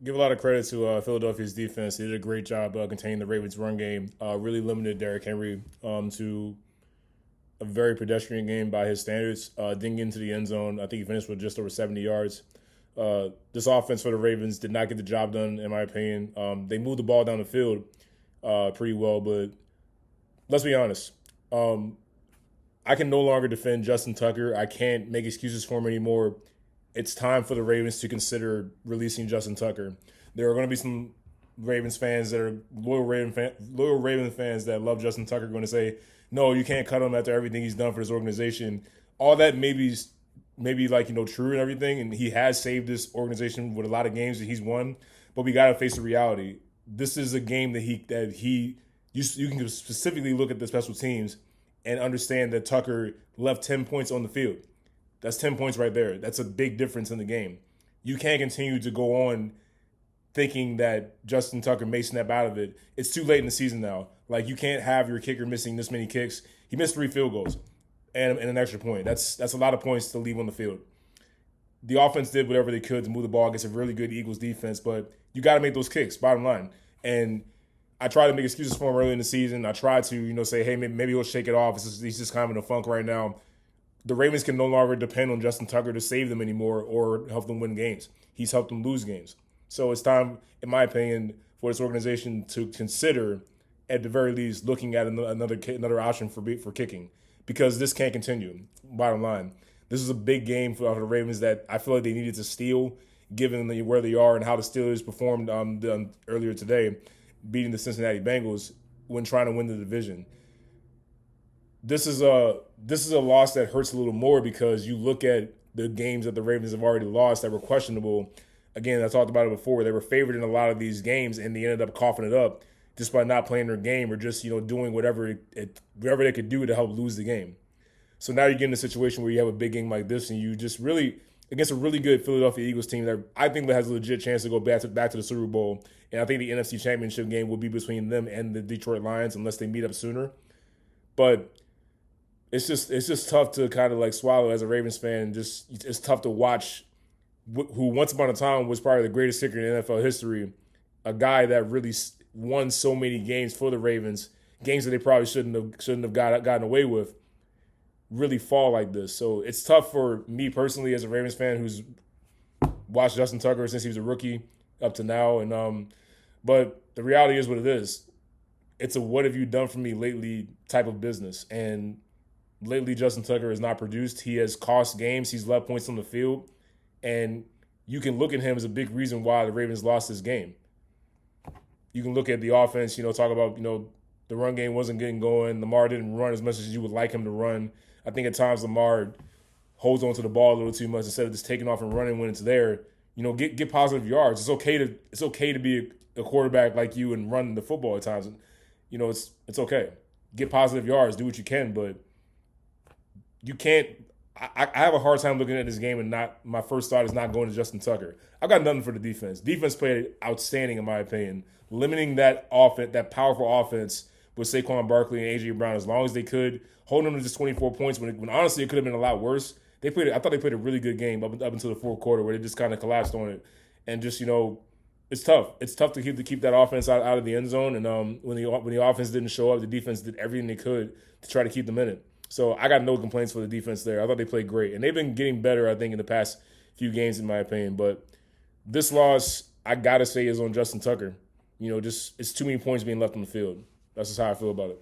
give a lot of credit to Philadelphia's defense. They did a great job containing the Ravens' run game. Really limited Derrick Henry to a very pedestrian game by his standards. Didn't get into the end zone. I think he finished with just over 70 yards. This offense for the Ravens did not get the job done, in my opinion. They moved the ball down the field pretty well, but let's be honest. I can no longer defend Justin Tucker. I can't make excuses for him anymore. It's time for the Ravens to consider releasing Justin Tucker. There are going to be some Ravens fans that are loyal Raven fans that love Justin Tucker going to say, no, you can't cut him after everything he's done for this organization. All that maybe like true and everything, and he has saved this organization with a lot of games that he's won. But we got to face the reality. This is a game you can specifically look at the special teams and understand that Tucker left 10 points on the field. That's 10 points right there. That's a big difference in the game. You can't continue to go on thinking that Justin Tucker may snap out of it. It's too late in the season now. Like, you can't have your kicker missing this many kicks. He missed 3 field goals and an extra point. That's a lot of points to leave on the field. The offense did whatever they could to move the ball against a really good Eagles defense, but you got to make those kicks, bottom line. And I tried to make excuses for him early in the season. I tried to, say, hey, maybe he'll shake it off. He's just kind of in a funk right now. The Ravens can no longer depend on Justin Tucker to save them anymore or help them win games. He's helped them lose games. So it's time, in my opinion, for this organization to consider, at the very least, looking at another option for kicking, because this can't continue. Bottom line, this is a big game for the Ravens that I feel like they needed to steal, given where they are and how the Steelers performed earlier today, beating the Cincinnati Bengals when trying to win the division. This is a loss that hurts a little more because you look at the games that the Ravens have already lost that were questionable. Again, I talked about it before. They were favored in a lot of these games, and they ended up coughing it up just by not playing their game or just doing whatever they could do to help lose the game. So now you get in a situation where you have a big game like this, and you just really against a really good Philadelphia Eagles team that I think that has a legit chance to go back to the Super Bowl. And I think the NFC Championship game will be between them and the Detroit Lions unless they meet up sooner. But it's just tough to kind of like swallow as a Ravens fan. Just it's tough to watch who once upon a time was probably the greatest kicker in NFL history, a guy that really won so many games for the Ravens, games that they probably shouldn't have gotten away with, really fall like this. So it's tough for me personally as a Ravens fan who's watched Justin Tucker since he was a rookie up to now. And but the reality is what it is. It's a what have you done for me lately type of business. And lately Justin Tucker has not produced. He has cost games. He's left points on the field. And you can look at him as a big reason why the Ravens lost this game. You can look at the offense, talk about, the run game wasn't getting going. Lamar didn't run as much as you would like him to run. I think at times Lamar holds on to the ball a little too much instead of just taking off and running when it's there. Get positive yards. It's okay to be a quarterback like you and run the football at times. It's okay. Get positive yards, do what you can, but you can't. I have a hard time looking at this game and not my first thought is not going to Justin Tucker. I've got nothing for the defense. Defense played outstanding in my opinion, limiting that offense, that powerful offense with Saquon Barkley and AJ Brown as long as they could, holding them to just 24 points when honestly it could have been a lot worse. I thought they played a really good game up until the fourth quarter where they just kind of collapsed on it, and just it's tough. It's tough to keep that offense out of the end zone. And when the offense didn't show up, the defense did everything they could to try to keep them in it. So I got no complaints for the defense there. I thought they played great. And they've been getting better, I think, in the past few games, in my opinion. But this loss, I got to say, is on Justin Tucker. Just it's too many points being left on the field. That's just how I feel about it.